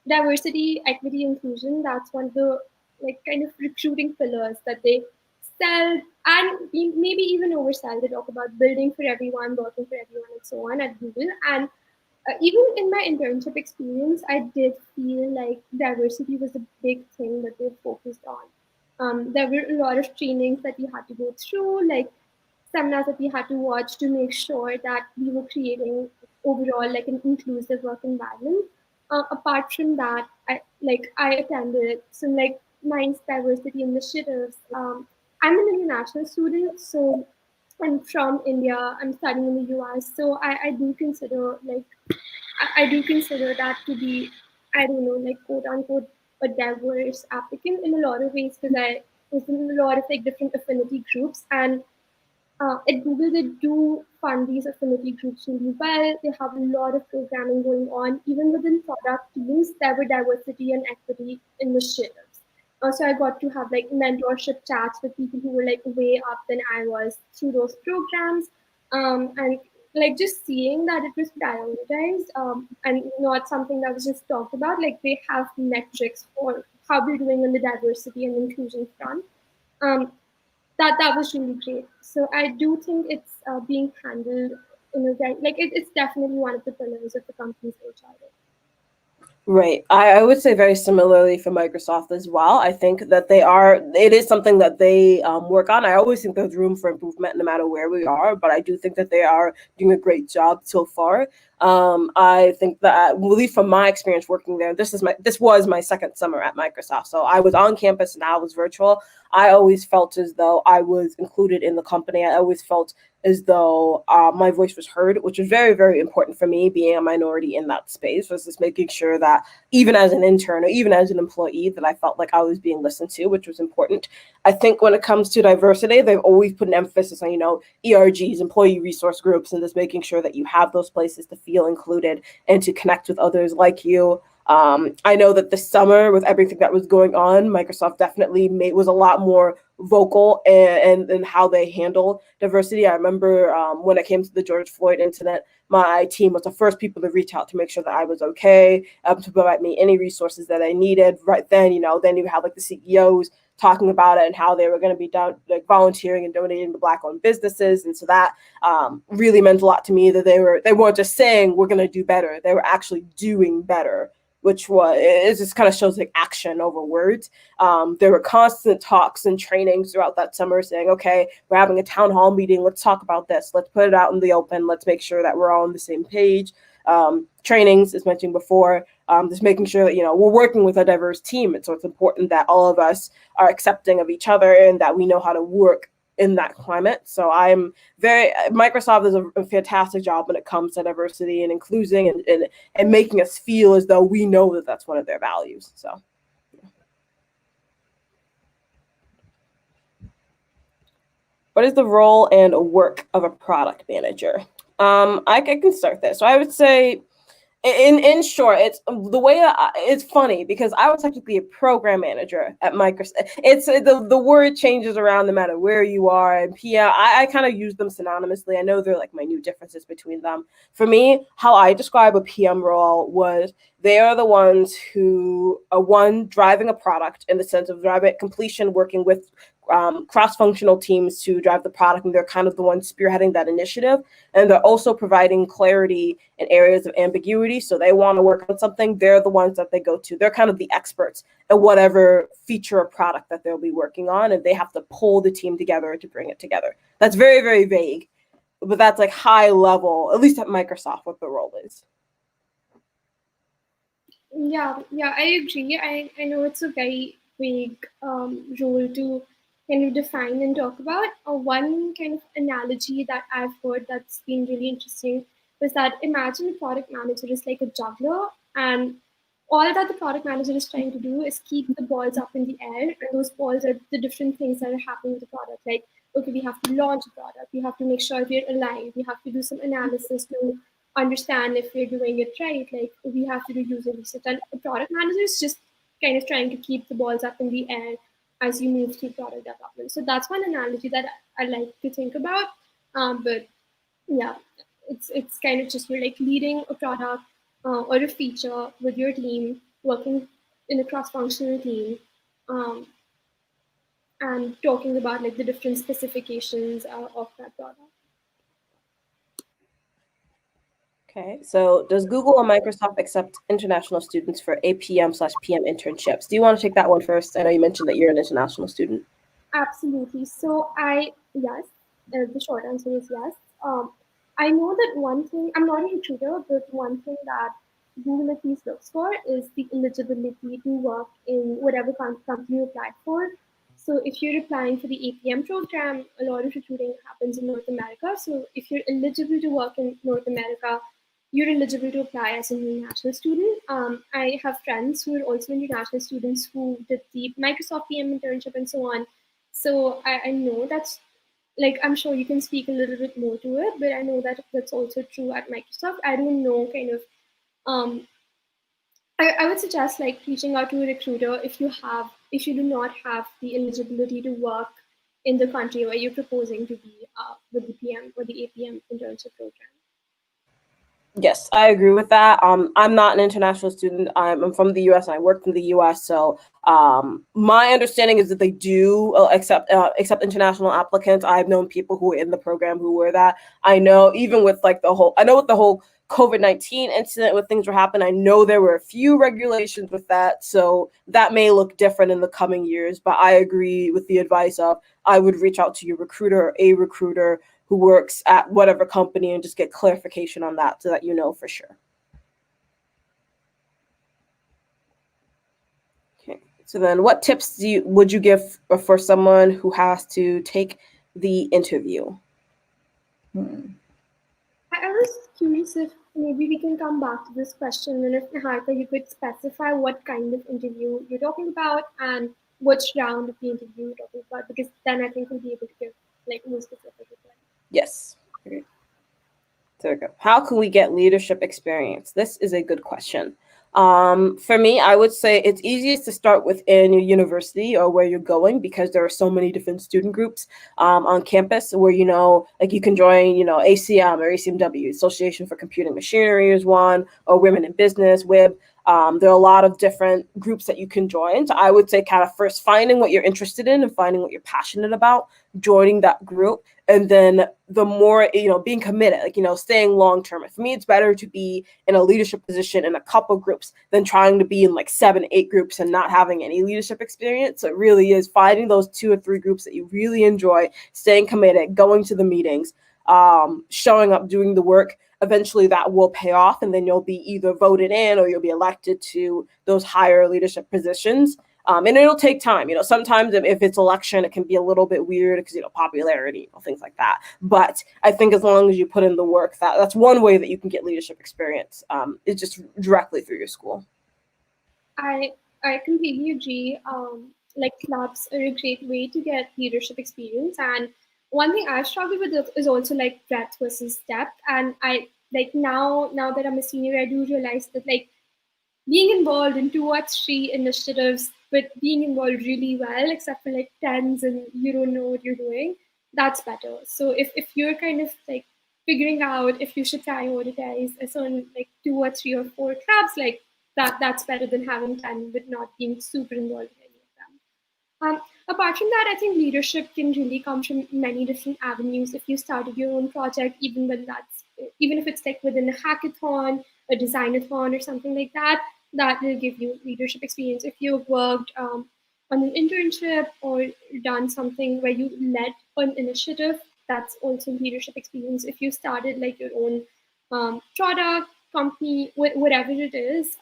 diversity, equity, inclusion, that's one of the like kind of recruiting pillars that they sell and maybe even oversell. They talk about building for everyone, working for everyone, and so on at Google. And even in my internship experience, I did feel like diversity was a big thing that they focused on. There were a lot of trainings that we had to go through, like seminars that we had to watch to make sure that we were creating overall like an inclusive work environment. Apart from that, I attended some like nice diversity initiatives. I'm an international student, so I'm from India. I'm studying in the US, so I do consider like I do consider that to be, I don't know, like quote unquote, a diverse applicant in a lot of ways because I was in a lot of like different affinity groups. And at Google, they do fund these affinity groups really well. They have a lot of programming going on. Even within product teams, there were diversity and equity initiatives. So I got to have like mentorship chats with people who were like way up than I was through those programs. And like just seeing that it was prioritized and not something that was just talked about. Like they have metrics for how we're doing on the diversity and inclusion front. Um, that was really great. So I do think it's being handled in a very like it's definitely one of the pillars of the company's HR. Right. I would say very similarly for Microsoft as well. I think that it is something that they work on. I always think there's room for improvement no matter where we are, but I do think that they are doing a great job so far. I think that, at least from my experience working there, this was my second summer at Microsoft. So I was on campus and I was virtual. I always felt as though I was included in the company. I always felt as though my voice was heard, which is very, very important for me, being a minority in that space, was just making sure that even as an intern or even as an employee, that I felt like I was being listened to, which was important. I think when it comes to diversity, they've always put an emphasis on, ERGs, employee resource groups, and just making sure that you have those places to feel included and to connect with others like you. I know that this summer, with everything that was going on, Microsoft definitely was a lot more vocal and how they handle diversity. I remember when it came to the George Floyd incident, my team was the first people to reach out to make sure that I was okay, to provide me any resources that I needed. Right then, then you have like the CEOs talking about it and how they were going to be like volunteering and donating to Black-owned businesses, and so that really meant a lot to me. That they weren't just saying we're going to do better; they were actually doing better, which it just kind of shows like action over words. There were constant talks and trainings throughout that summer saying, okay, we're having a town hall meeting. Let's talk about this. Let's put it out in the open. Let's make sure that we're all on the same page. Trainings, as mentioned before, just making sure that, we're working with a diverse team. And so it's important that all of us are accepting of each other and that we know how to work in that climate. So Microsoft does a fantastic job when it comes to diversity and including and making us feel as though we know that that's one of their values. So. What is the role and work of a product manager? I can start this. So I would say, in short, it's the way it's funny because I was technically a program manager at Microsoft. It's the word changes around no matter where you are, and PM. I kind of use them synonymously. I know there are like minute differences between them. For me, how I describe a PM role was they are the ones who are driving a product in the sense of driving it completion, working with cross-functional teams to drive the product, and they're kind of the ones spearheading that initiative. And they're also providing clarity in areas of ambiguity. So they want to work on something, they're the ones that they go to. They're kind of the experts at whatever feature or product that they'll be working on, and they have to pull the team together to bring it together. That's very, very vague, but that's like high level, at least at Microsoft, what the role is. Yeah, I agree. I know it's a very vague role to kind of define and talk about. One kind of analogy that I've heard that's been really interesting was that imagine a product manager is like a juggler, and all that the product manager is trying to do is keep the balls up in the air, and those balls are the different things that are happening with the product. Like, okay, we have to launch a product, we have to make sure we're aligned, we have to do some analysis to understand if we're doing it right. Like we have to do user research, and a product manager is just kind of trying to keep the balls up in the air as you move through product development. So that's one analogy that I like to think about. But yeah, it's kind of just you're like leading a product or a feature with your team, working in a cross-functional team, um, and talking about like the different specifications of that product. Okay, so does Google or Microsoft accept international students for APM/PM internships? Do you want to take that one first? I know you mentioned that you're an international student. Absolutely. So yes, the short answer is yes. I know that one thing, I'm not a recruiter, but one thing that Google at least looks for is the eligibility to work in whatever company you applied for. So if you're applying for the APM program, a lot of recruiting happens in North America. So if you're eligible to work in North America, you're eligible to apply as an international student. I have friends who are also international students who did the Microsoft PM internship and so on. So I know that's like I'm sure you can speak a little bit more to it, but I know that that's also true at Microsoft. I don't know kind of um, I would suggest like reaching out to a recruiter if you do not have the eligibility to work in the country where you're proposing to be with the PM or the APM internship program. Yes, I agree with that. I'm not an international student. I'm from the U.S. and I worked in the U.S. So my understanding is that they do accept international applicants. I've known people who were in the program who were that. I know even with like with the whole COVID-19 incident when things were happening, I know there were a few regulations with that. So that may look different in the coming years. But I agree with the advice of I would reach out to your recruiter or a recruiter who works at whatever company and just get clarification on that so that you know for sure. Okay. So then what tips would you give for someone who has to take the interview? I was curious if maybe we can come back to this question and if Niharika, you could specify what kind of interview you're talking about and which round of the interview you're talking about, because then I think we'll be able to give like more specific advice. Yes. Okay. There we go. How can we get leadership experience? This is a good question. For me, I would say it's easiest to start within your university or where you're going because there are so many different student groups on campus where, like you can join, ACM or ACMW, Association for Computing Machinery is one, or Women in Business, WIB. There are a lot of different groups that you can join. So I would say kind of first finding what you're interested in and finding what you're passionate about, joining that group, and then the more being committed, like staying long term. For me, it's better to be in a leadership position in a couple groups than trying to be in like 7-8 groups and not having any leadership experience. So it really is finding those 2 or 3 groups that you really enjoy, staying committed, going to the meetings, showing up, doing the work. Eventually that will pay off, and then you'll be either voted in or you'll be elected to those higher leadership positions. And it'll take time. Sometimes if it's election, it can be a little bit weird because, popularity, things like that. But I think as long as you put in the work, that's one way that you can get leadership experience. It's just directly through your school. I completely agree. Like clubs are a great way to get leadership experience, and one thing I've struggled with is also like breadth versus depth. And I like now that I'm a senior, I do realize that like being involved in 2 or 3 initiatives, but being involved really well, except for like tens and you don't know what you're doing, that's better. So if you're kind of like figuring out if you should prioritize a certain like 2 or 3 or 4 clubs, like that's better than having 10 but not being super involved in any of them. Apart from that, I think leadership can really come from many different avenues. If you started your own project, even if it's like within a hackathon, a designathon, or something like that, that will give you leadership experience. If you've worked on an internship or done something where you led an initiative, that's also leadership experience. If you started like your own product company, whatever it is,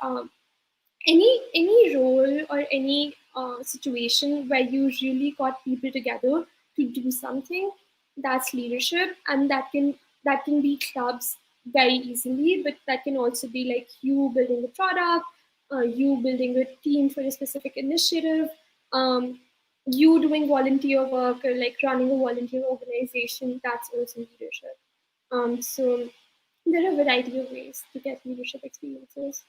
any role or any situation where you really got people together to do something, that's leadership. And that can be clubs very easily, but that can also be like you building a product, you building a team for a specific initiative, um, you doing volunteer work or like running a volunteer organization, that's also leadership. So there are a variety of ways to get leadership experiences.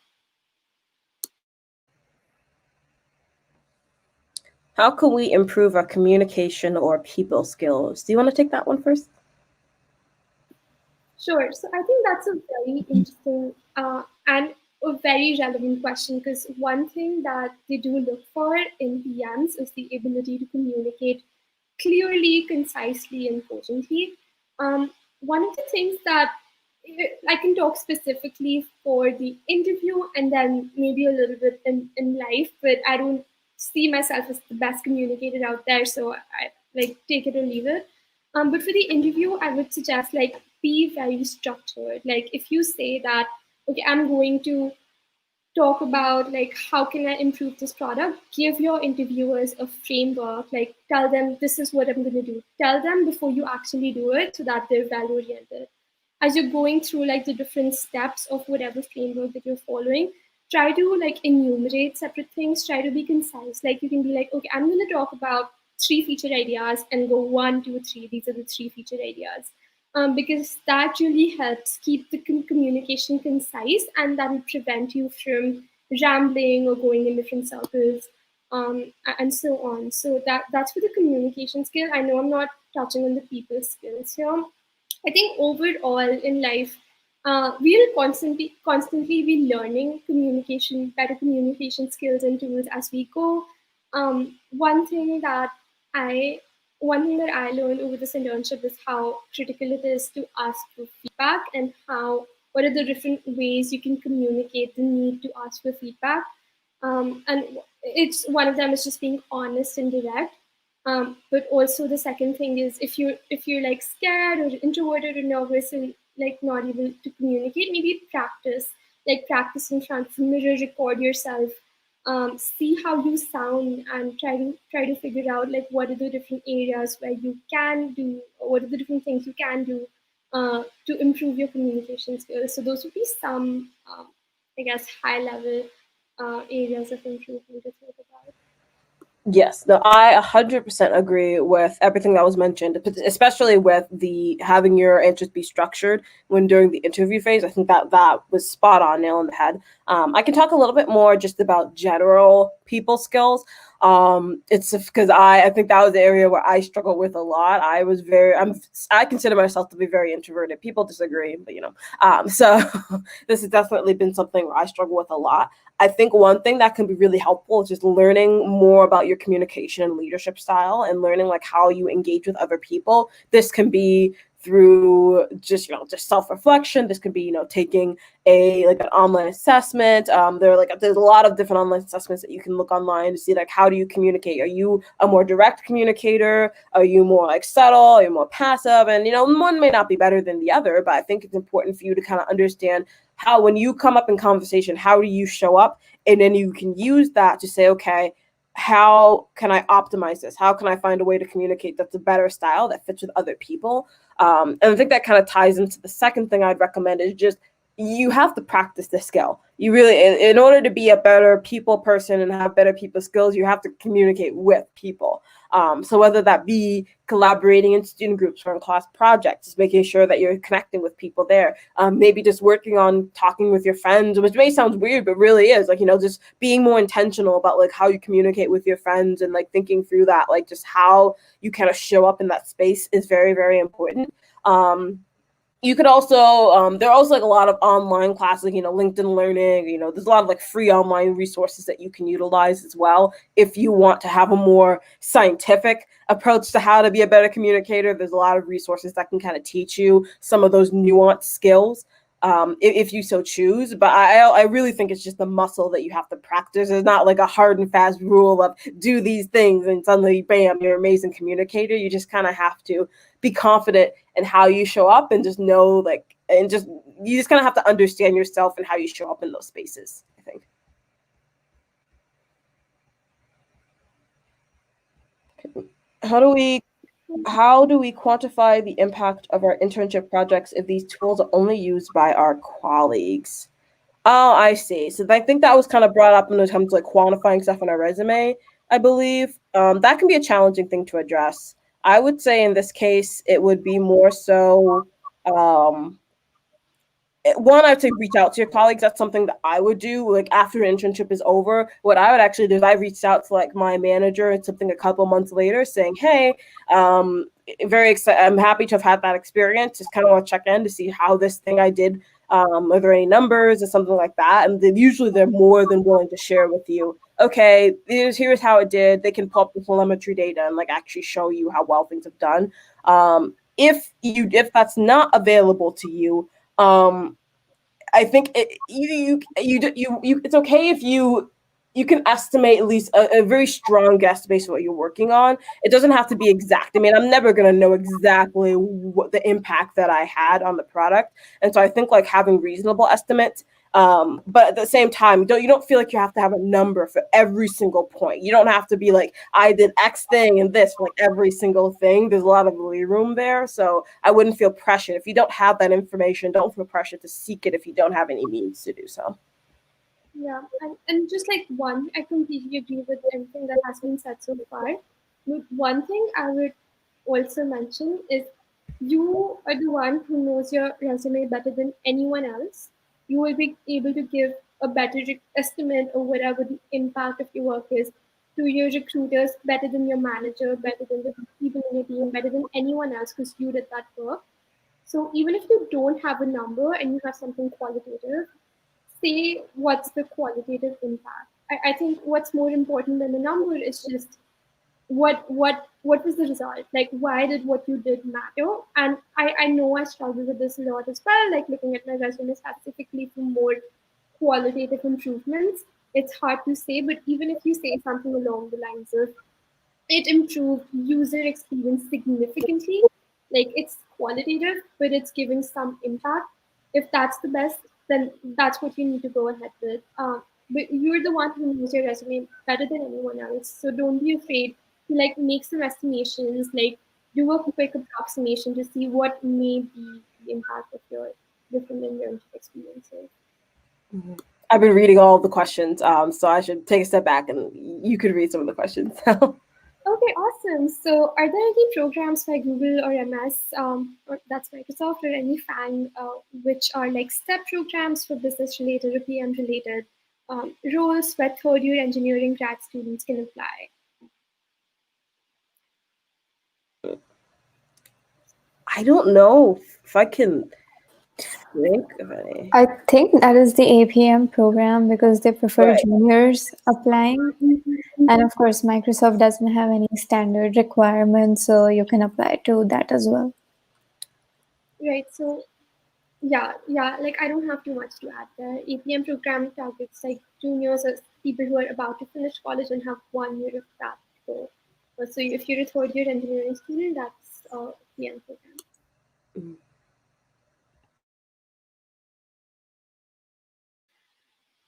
How can we improve our communication or people skills? Do you want to take that one first? Sure. So I think that's a very interesting and a very relevant question, because one thing that they do look for in PMs is the ability to communicate clearly, concisely, and cogently. Um, One of the things that I can talk specifically for the interview and then maybe a little bit in life, but I don't see myself as the best communicator out there, so I like take it or leave it. But for the interview, I would suggest like be very structured. Like if you say that, okay, I'm going to talk about like how can I improve this product, give your interviewers a framework, like tell them this is what I'm going to do, tell them before you actually do it so that they're value oriented. As you're going through like the different steps of whatever framework that you're following, try to like enumerate separate things, try to be concise. Like you can be like, okay, I'm going to talk about three feature ideas and go one, two, three, these are the three feature ideas. Because that really helps keep the communication concise, and that will prevent you from rambling or going in different circles, and so on. So that's for the communication skill. I know I'm not touching on the people skills here. I think overall in life, we'll constantly be learning communication, better communication skills and tools as we go. Um, one thing that I One thing that I learned over this internship is how critical it is to ask for feedback, and how what are the different ways you can communicate the need to ask for feedback. And it's one of them is just being honest and direct. But also the second thing is if you're like scared or introverted or nervous and like not able to communicate, maybe practice in front of a mirror, record yourself, see how you sound, and try to figure out like what are the different areas where you can do, or what are the different things you can do to improve your communication skills. So those would be some, I guess, high level areas of improvement to think about. Yes, no, I 100% agree with everything that was mentioned, especially with the having your answers be structured when during the interview phase. I think that was spot on, nail on the head. I can talk a little bit more just about general people skills. It's because I think that was the area where I struggled with a lot. I consider myself to be very introverted. People disagree, but so this has definitely been something where I struggle with a lot. I think one thing that can be really helpful is just learning more about your communication and leadership style, and learning like how you engage with other people. This can be through just self-reflection. This could be taking an online assessment. There's a lot of different online assessments that you can look online to see like how do you communicate. Are you a more direct communicator? Are you more like subtle? Are you more passive? And one may not be better than the other, but I think it's important for you to kind of understand how, when you come up in conversation, how do you show up? And then you can use that to say, okay, how can I optimize this? How can I find a way to communicate that's a better style that fits with other people? And I think that kind of ties into the second thing I'd recommend is just you have to practice this skill. You really, in order to be a better people person and have better people skills, you have to communicate with people. So whether that be collaborating in student groups or in class projects, just making sure that you're connecting with people there. Maybe just working on talking with your friends, which may sound weird, but really is just being more intentional about like how you communicate with your friends, and like thinking through that, like just how you kind of show up in that space is very, very important. You could also there are also like a lot of online classes, LinkedIn Learning. There's a lot of like free online resources that you can utilize as well if you want to have a more scientific approach to how to be a better communicator. There's a lot of resources that can kind of teach you some of those nuanced skills, if you so choose. But I really think it's just the muscle that you have to practice. It's not like a hard and fast rule of do these things and suddenly, bam, you're an amazing communicator. You just kind of have to be confident in how you show up, and just know you just kind of have to understand yourself and how you show up in those spaces, I think. How do we quantify the impact of our internship projects if these tools are only used by our colleagues? Oh, I see. So I think that was kind of brought up when it comes to like quantifying stuff on our resume, I believe. That can be a challenging thing to address. I would say in this case, it would be more so, one, I would say reach out to your colleagues. That's something that I would do. Like after an internship is over, what I would actually do is I reached out to like my manager and something a couple months later saying, hey, very excited. I'm happy to have had that experience. Just kind of want to check in to see how this thing I did, are there any numbers or something like that? And usually they're more than willing to share with you. Okay, here's how it did. They can pull up the telemetry data and like actually show you how well things have done. If that's not available to you, I think it's okay if you can estimate at least a very strong guess based on what you're working on. It doesn't have to be exact. I mean, I'm never going to know exactly what the impact that I had on the product. And so I think like having reasonable estimates, but at the same time, you don't feel like you have to have a number for every single point. You don't have to be like, I did X thing and this for like every single thing. There's a lot of room there. So I wouldn't feel pressured. If you don't have that information, don't feel pressured to seek it if you don't have any means to do so. Yeah, and just like one, I completely agree with everything that has been said so far. But one thing I would also mention is you are the one who knows your resume better than anyone else. You will be able to give a better estimate of whatever the impact of your work is to your recruiters better than your manager, better than the people in your team, better than anyone else because you did that work. So even if you don't have a number and you have something qualitative, say what's the qualitative impact. I think what's more important than the number is just what was the result? Like why did what you did matter? And I know I struggle with this a lot as well, like looking at my resume specifically for more qualitative improvements. It's hard to say, but even if you say something along the lines of it improved user experience significantly. Like it's qualitative, but it's giving some impact. If that's the best, then that's what you need to go ahead with. But you're the one who knows your resume better than anyone else, so don't be afraid to like make some estimations, like do a quick approximation to see what may be the impact of your different internship experiences. I've been reading all the questions, so I should take a step back and you could read some of the questions. Okay, awesome. So, are there any programs by Google or MS, or that's Microsoft, or any FANG, which are like STEP programs for business related or PM related roles where third year engineering grad students can apply? I don't know if I can think of any. I think that is the APM program because they prefer Right. juniors applying. And of course, Microsoft doesn't have any standard requirements, so you can apply to that as well. Right. So, yeah. Like I don't have too much to add there. APM program targets like juniors or people who are about to finish college and have 1 year of that to go. So, if you're a third year engineering student, that's a PM program. Mhm.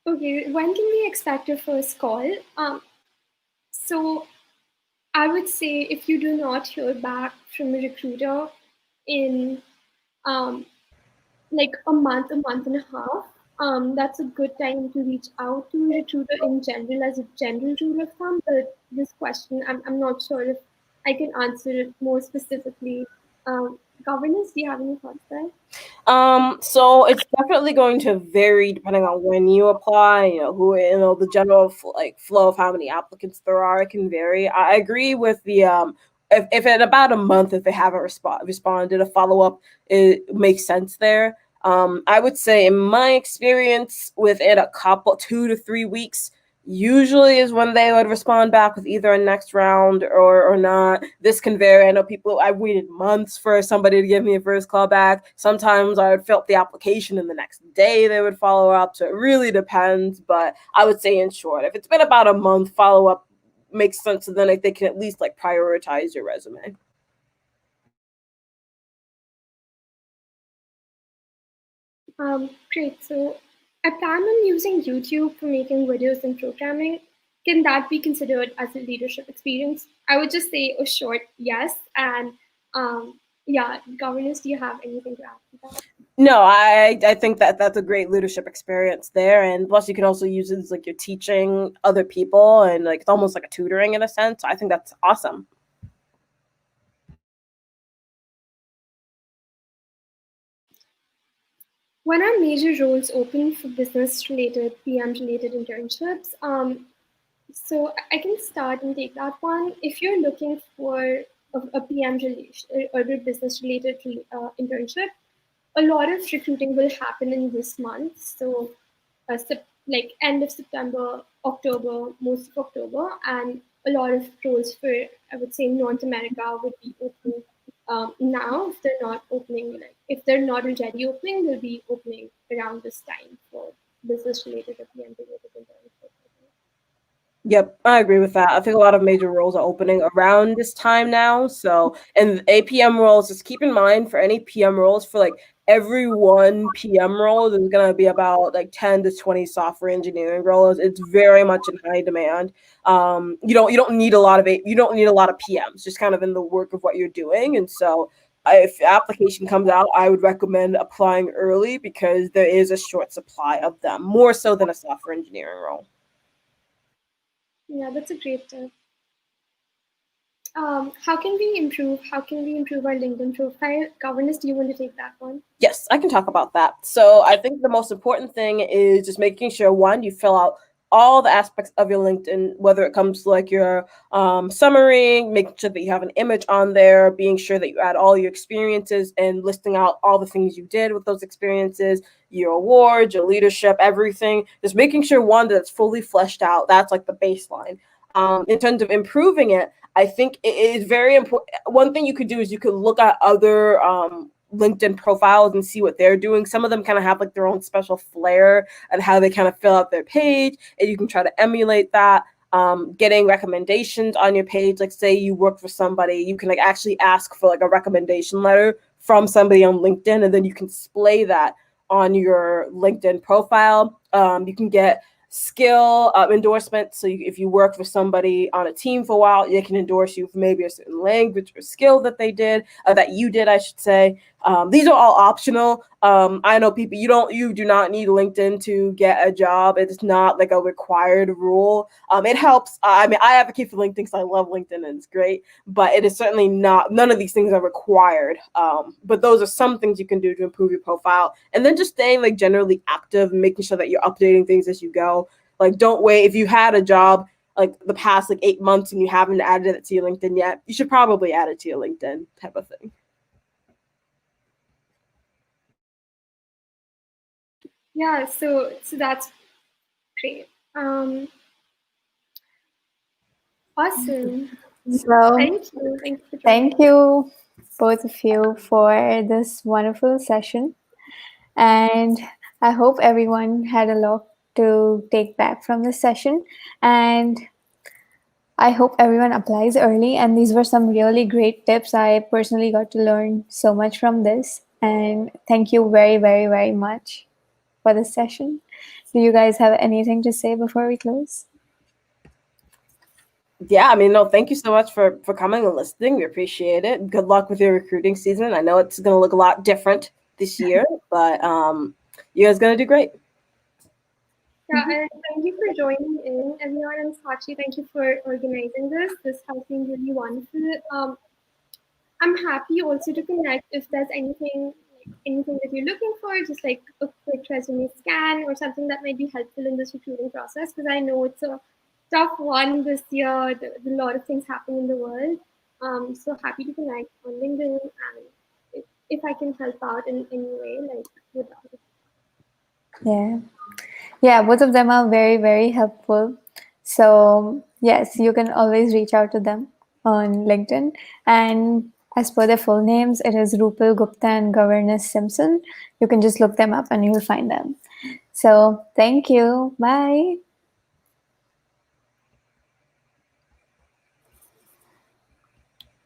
Okay, when can we expect your first call? So I would say if you do not hear back from a recruiter in um, like a month and a half, that's a good time to reach out to a recruiter in general as a general rule of thumb. But this question, I'm not sure if I can answer it more specifically. Governance, do you have any thoughts there? So it's definitely going to vary depending on when you apply, the general like flow of how many applicants there are, it can vary. I agree with the if in about a month, if they haven't responded, a follow-up, it makes sense there. I would say in my experience, within a couple 2 to 3 weeks, usually is when they would respond back with either a next round or not. This can vary. I know I waited months for somebody to give me a first call back. Sometimes I would fill up the application and the next day they would follow up. So it really depends. But I would say in short, if it's been about a month, follow up makes sense. So then they can at least like prioritize your resume. Great. So I plan on using YouTube for making videos and programming. Can that be considered as a leadership experience? I would just say a short yes. And yeah, governance, do you have anything to add to that? No, I think that that's a great leadership experience there, and plus you can also use it as like you're teaching other people, and like it's almost like a tutoring in a sense. I think that's awesome. When are major roles open for business-related, PM-related internships? So I can start and take that one. If you're looking for a PM relation or a business-related internship, a lot of recruiting will happen in this month. So, like end of September, October, most of October, and a lot of roles for I would say North America would be open now. If they're not opening, like if they're not already opening, they'll be opening around this time for business-related or PM-related internships. Yep, I agree with that. I think a lot of major roles are opening around this time now. So, and APM roles, just keep in mind for any PM roles, for like every one PM role, there's gonna be about like 10 to 20 software engineering roles. It's very much in high demand. You don't need a lot of you don't need a lot of PMs, just kind of in the work of what you're doing. And so, if application comes out, I would recommend applying early because there is a short supply of them, more so than a software engineering role. Yeah, that's a great tip. How can we improve? How can we improve our LinkedIn profile? Governess, do you want to take that one? Yes, I can talk about that. So I think the most important thing is just making sure, one, you fill out all the aspects of your LinkedIn, whether it comes to like your summary, making sure that you have an image on there, being sure that you add all your experiences and listing out all the things you did with those experiences, your awards, your leadership, everything. Just making sure, one, that it's fully fleshed out. That's like the baseline. In terms of improving it, I think it is very important. One thing you could do is you could look at other LinkedIn profiles and see what they're doing. Some of them kind of have like their own special flair and how they kind of fill out their page, and you can try to emulate that. Getting recommendations on your page, like say you work for somebody, you can like actually ask for like a recommendation letter from somebody on LinkedIn, and then you can display that on your LinkedIn profile. You can get skill endorsements. So if you work for somebody on a team for a while, they can endorse you for maybe a certain language or skill that they did, that you did, I should say. These are all optional. I know people, you do not need LinkedIn to get a job. It's not like a required rule. It helps. I mean, I advocate for LinkedIn because I love LinkedIn and it's great, but it is certainly not, none of these things are required. But those are some things you can do to improve your profile. And then just staying like generally active and making sure that you're updating things as you go. Like, don't wait. If you had a job like the past like 8 months and you haven't added it to your LinkedIn yet, you should probably add it to your LinkedIn, type of thing. Yeah, so that's great. Awesome. So, Thank you. Thank you for thank joining. you, both of you, for this wonderful session. And I hope everyone had a lot to take back from this session. And I hope everyone applies early. And these were some really great tips. I personally got to learn so much from this. And thank you very, very, very much for this session. Do you guys have anything to say before we close? Yeah, I mean, no, thank you so much for coming and listening. We appreciate it. Good luck with your recruiting season. I know it's going to look a lot different this year, but you guys going to do great. Yeah, and thank you for joining in, everyone. And Sachi, thank you for organizing this. This has been really wonderful. I'm happy also to connect if there's anything that you're looking for, just like a quick resume scan or something that might be helpful in this recruiting process, because I know it's a tough one this year. There's a lot of things happening in the world. So happy to connect on LinkedIn, and if I can help out in any way, like would love it. Yeah. Yeah, both of them are very, very helpful. So, yes, you can always reach out to them on LinkedIn. And as per their full names, it is Rupal Gupta and Governess Simpson. You can just look them up and you'll find them. So, thank you. Bye.